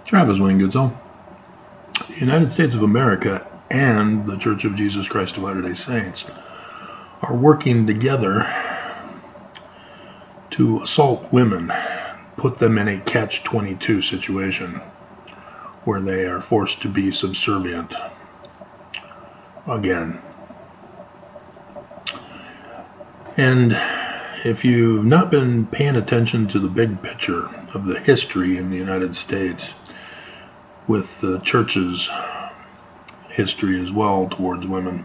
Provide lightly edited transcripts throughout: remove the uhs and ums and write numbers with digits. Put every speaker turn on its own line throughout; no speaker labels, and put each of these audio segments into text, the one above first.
Travis Wingoodsell. The United States of America and the Church of Jesus Christ of Latter-day Saints are working together to assault women, put them in a catch-22 situation where they are forced to be subservient again. And if you've not been paying attention to the big picture of the history in the United States, with the church's history as well towards women,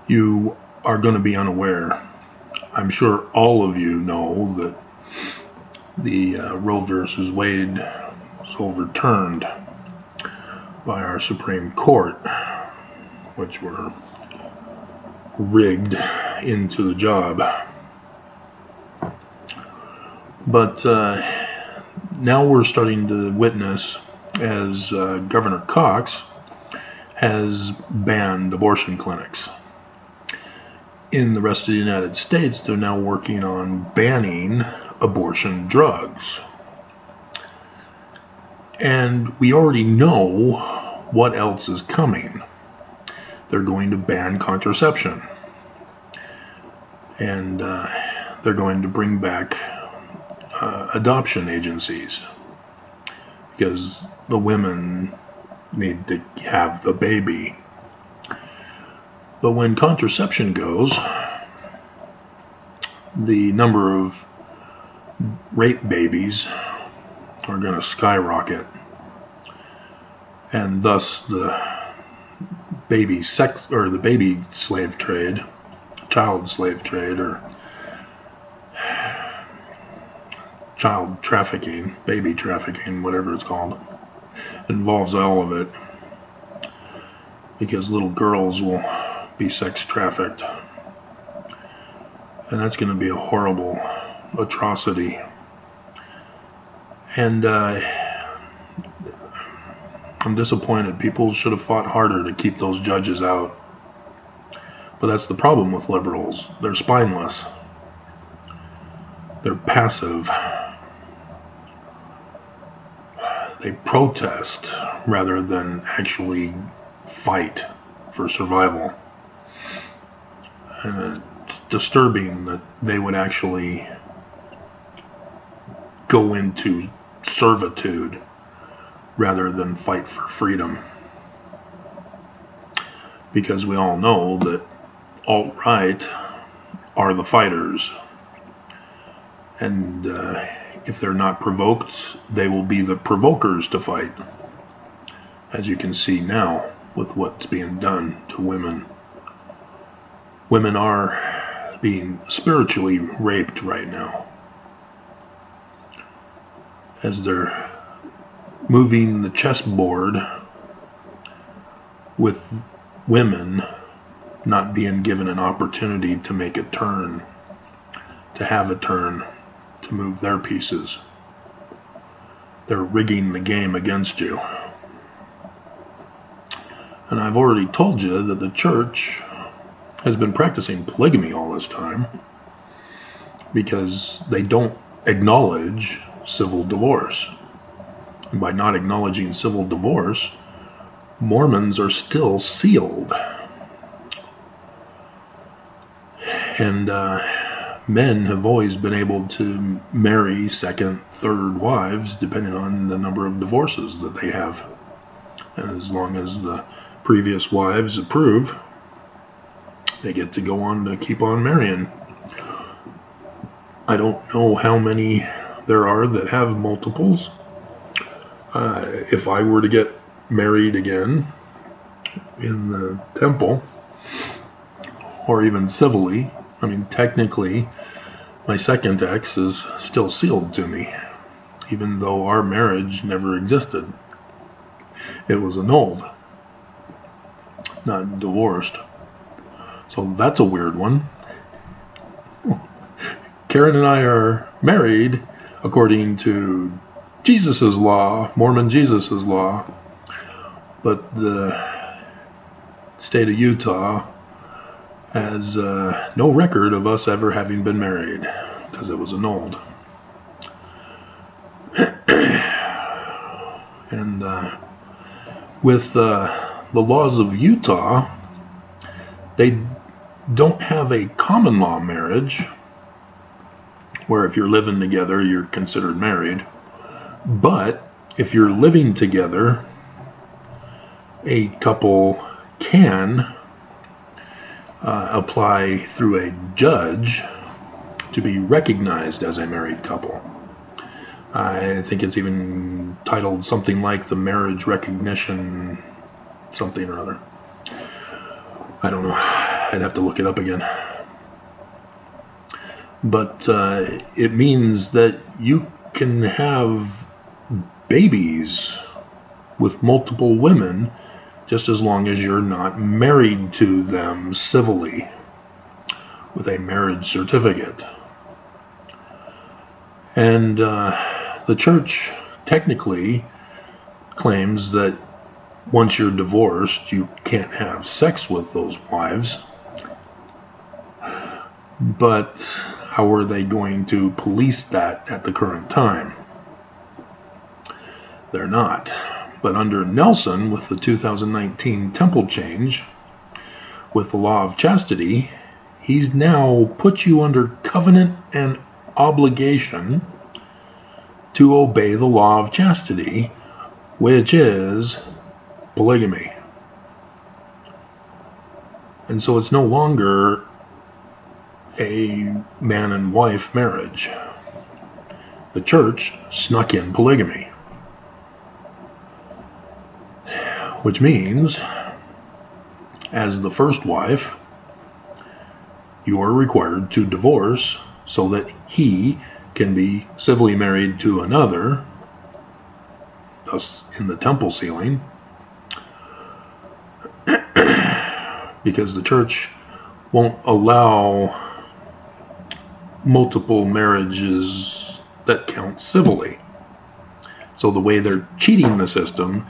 you are going to be unaware. I'm sure all of you know that the Roe versus Wade was overturned by our Supreme Court, which were rigged into the job. But now we're starting to witness as Governor Cox has banned abortion clinics. In the rest of the United States, they're now working on banning abortion drugs. And we already know what else is coming. They're going to ban contraception. And they're going to bring back adoption agencies, because the women need to have the baby. But when contraception goes, the number of rape babies are going to skyrocket, and thus the baby sex, or the baby slave trade, child slave trade, or child trafficking, baby trafficking, whatever it's called, involves all of it, because little girls will be sex trafficked, and that's going to be a horrible atrocity. And I'm disappointed. People should have fought harder to keep those judges out. But that's the problem with liberals. They're spineless. They're passive. They protest rather than actually fight for survival. And it's disturbing that they would actually go into servitude rather than fight for freedom. Because we all know that alt-right are the fighters. And if they're not provoked, they will be the provokers to fight. As you can see now with what's being done to women. Women are being spiritually raped right now, as they're moving the chessboard with women not being given an opportunity to make a turn, to have a turn, to move their pieces. They're rigging the game against you. And I've already told you that the church has been practicing polygamy all this time because they don't acknowledge civil divorce. And by not acknowledging civil divorce, Mormons are still sealed. And men have always been able to marry second, third wives depending on the number of divorces that they have. And as long as the previous wives approve, they get to go on to keep on marrying. I don't know how many there are that have multiples. If I were to get married again in the temple, or even civilly, I mean, technically, my second ex is still sealed to me, even though our marriage never existed. It was annulled, not divorced. So that's a weird one. Karen and I are married according to Jesus' law, Mormon Jesus' law, but the state of Utah has no record of us ever having been married because it was annulled. And with the laws of Utah, they don't have a common law marriage, where if you're living together, you're considered married. But if you're living together, a couple can apply through a judge to be recognized as a married couple. I think it's even titled something like the marriage recognition something or other. I don't know. I'd have to look it up again. But it means that you can have babies with multiple women just as long as you're not married to them civilly with a marriage certificate. And the church technically claims that once you're divorced, you can't have sex with those wives. But how are they going to police that at the current time? They're not. But under Nelson, with the 2019 temple change, with the law of chastity, he's now put you under covenant and obligation to obey the law of chastity, which is polygamy. And so it's no longer a man and wife marriage. The church snuck in polygamy. Which means, as the first wife, you are required to divorce so that he can be civilly married to another, thus in the temple sealing, because the church won't allow multiple marriages that count civilly. So the way they're cheating the system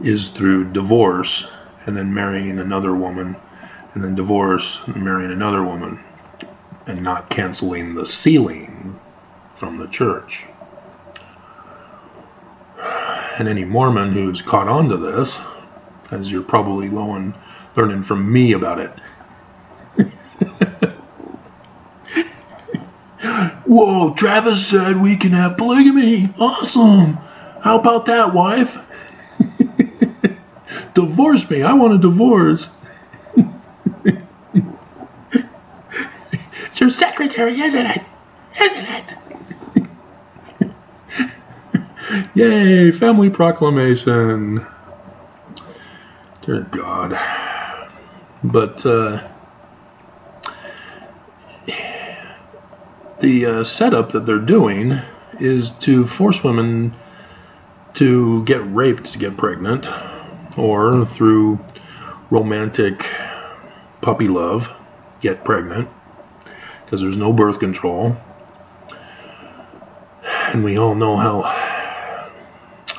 is through divorce and then marrying another woman, and then divorce and marrying another woman, and not canceling the sealing from the church. And any Mormon who's caught on to this, as you're probably learning from me about it, whoa, Travis said we can have polygamy. Awesome. How about that, wife? Divorce me. I want a divorce. It's your secretary, isn't it? Isn't it? Yay, family proclamation. Dear God. But the setup that they're doing is to force women to get raped to get pregnant, or through romantic puppy love get pregnant, because there's no birth control. And we all know how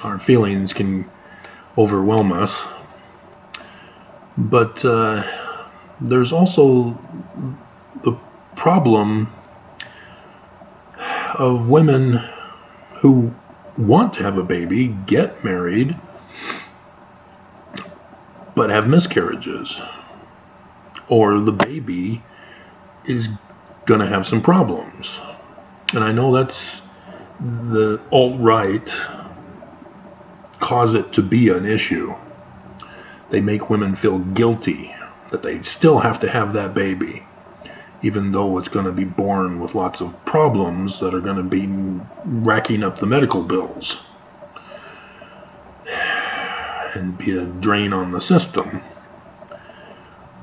our feelings can overwhelm us. But there's also the problem of women who want to have a baby, get married, but have miscarriages, or the baby is going to have some problems. And I know that's the alt-right cause it to be an issue. They make women feel guilty that they still have to have that baby, even though it's going to be born with lots of problems that are going to be racking up the medical bills and be a drain on the system.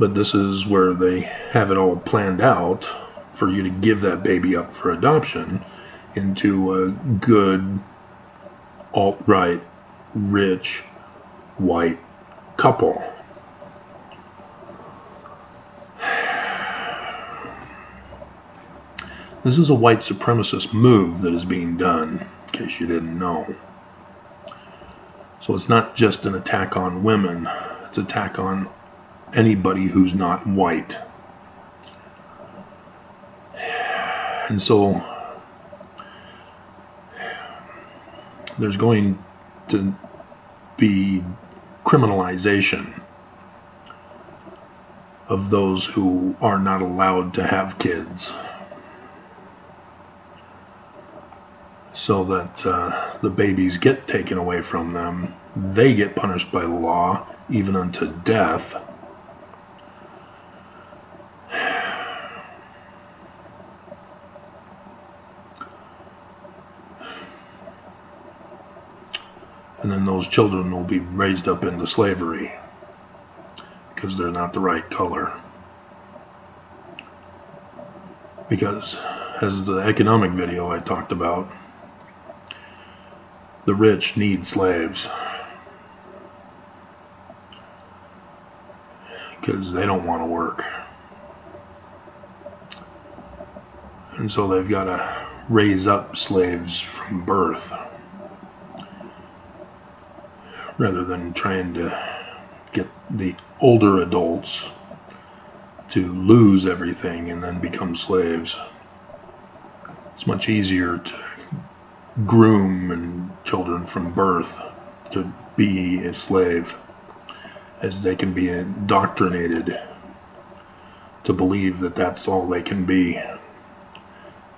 But this is where they have it all planned out for you to give that baby up for adoption into a good, alt-right, rich, white couple. This is a white supremacist move that is being done, in case you didn't know. So it's not just an attack on women, it's an attack on anybody who's not white. And so there's going to be criminalization of those who are not allowed to have kids, so that the babies get taken away from them. They get punished by law, even unto death. And then those children will be raised up into slavery because they're not the right color. Because, as the economic video I talked about, the rich need slaves because they don't want to work. And so they've got to raise up slaves from birth, rather than trying to get the older adults to lose everything and then become slaves. It's much easier to groom children from birth to be a slave, as they can be indoctrinated to believe that that's all they can be.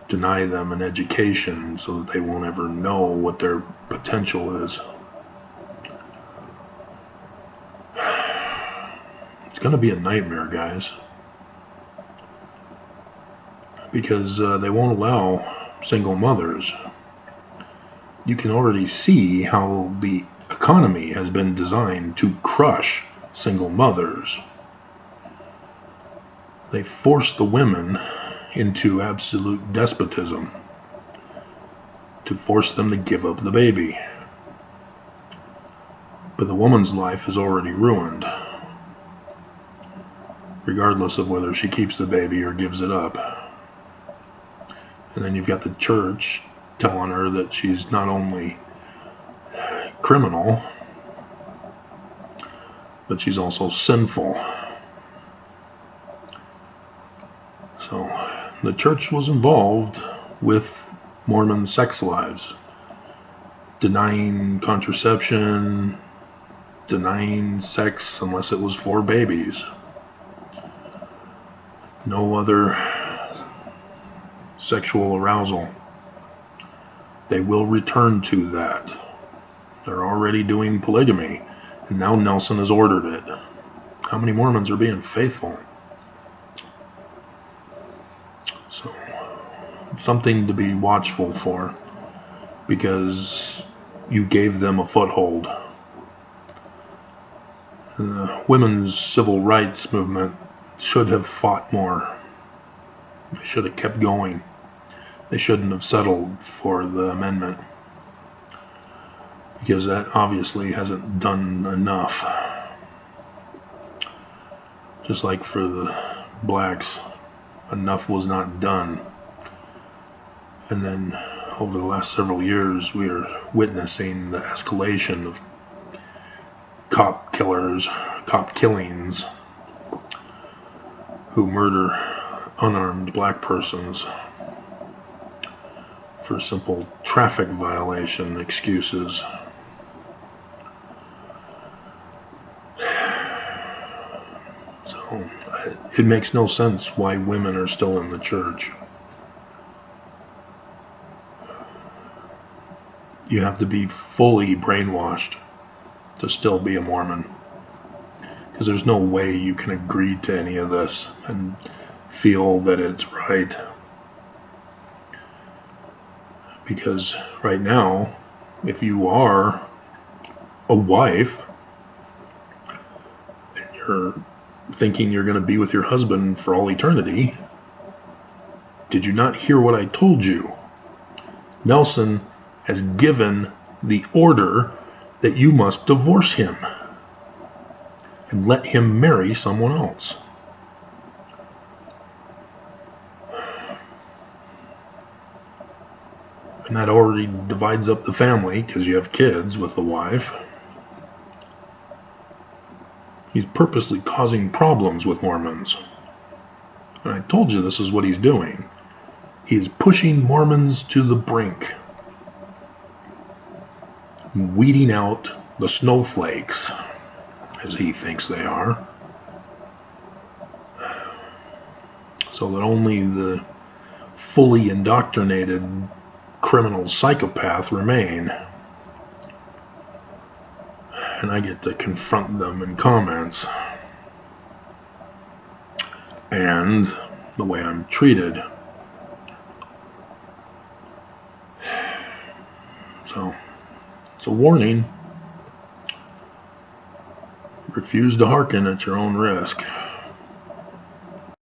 Deny them an education so that they won't ever know what their potential is. It's going to be a nightmare, guys, because they won't allow single mothers. You can already see how the economy has been designed to crush single mothers. They force the women into absolute despotism to force them to give up the baby. But the woman's life is already ruined, regardless of whether she keeps the baby or gives it up. And then you've got the church telling her that she's not only criminal, but she's also sinful. So the church was involved with Mormon sex lives, denying contraception, denying sex unless it was for babies. No other sexual arousal. They will return to that. They're already doing polygamy, and now Nelson has ordered it. How many Mormons are being faithful? So, it's something to be watchful for, because you gave them a foothold. The women's civil rights movement should have fought more. They should have kept going. They shouldn't have settled for the amendment, because that obviously hasn't done enough. Just like for the blacks, enough was not done. And then over the last several years, we are witnessing the escalation of cop killers, cop killings, who murder unarmed black persons for simple traffic violation excuses. So it makes no sense why women are still in the church. You have to be fully brainwashed to still be a Mormon, because there's no way you can agree to any of this and feel that it's right. Because right now, if you are a wife and you're thinking you're going to be with your husband for all eternity, did you not hear what I told you? Nelson has given the order that you must divorce him and let him marry someone else. And that already divides up the family, because you have kids with the wife. He's purposely causing problems with Mormons. And I told you this is what he's doing. He's pushing Mormons to the brink, weeding out the snowflakes, as he thinks they are, so that only the fully indoctrinated criminal psychopath remain. And I get to confront them in comments. And the way I'm treated. So, it's a warning. Refuse to hearken at your own risk.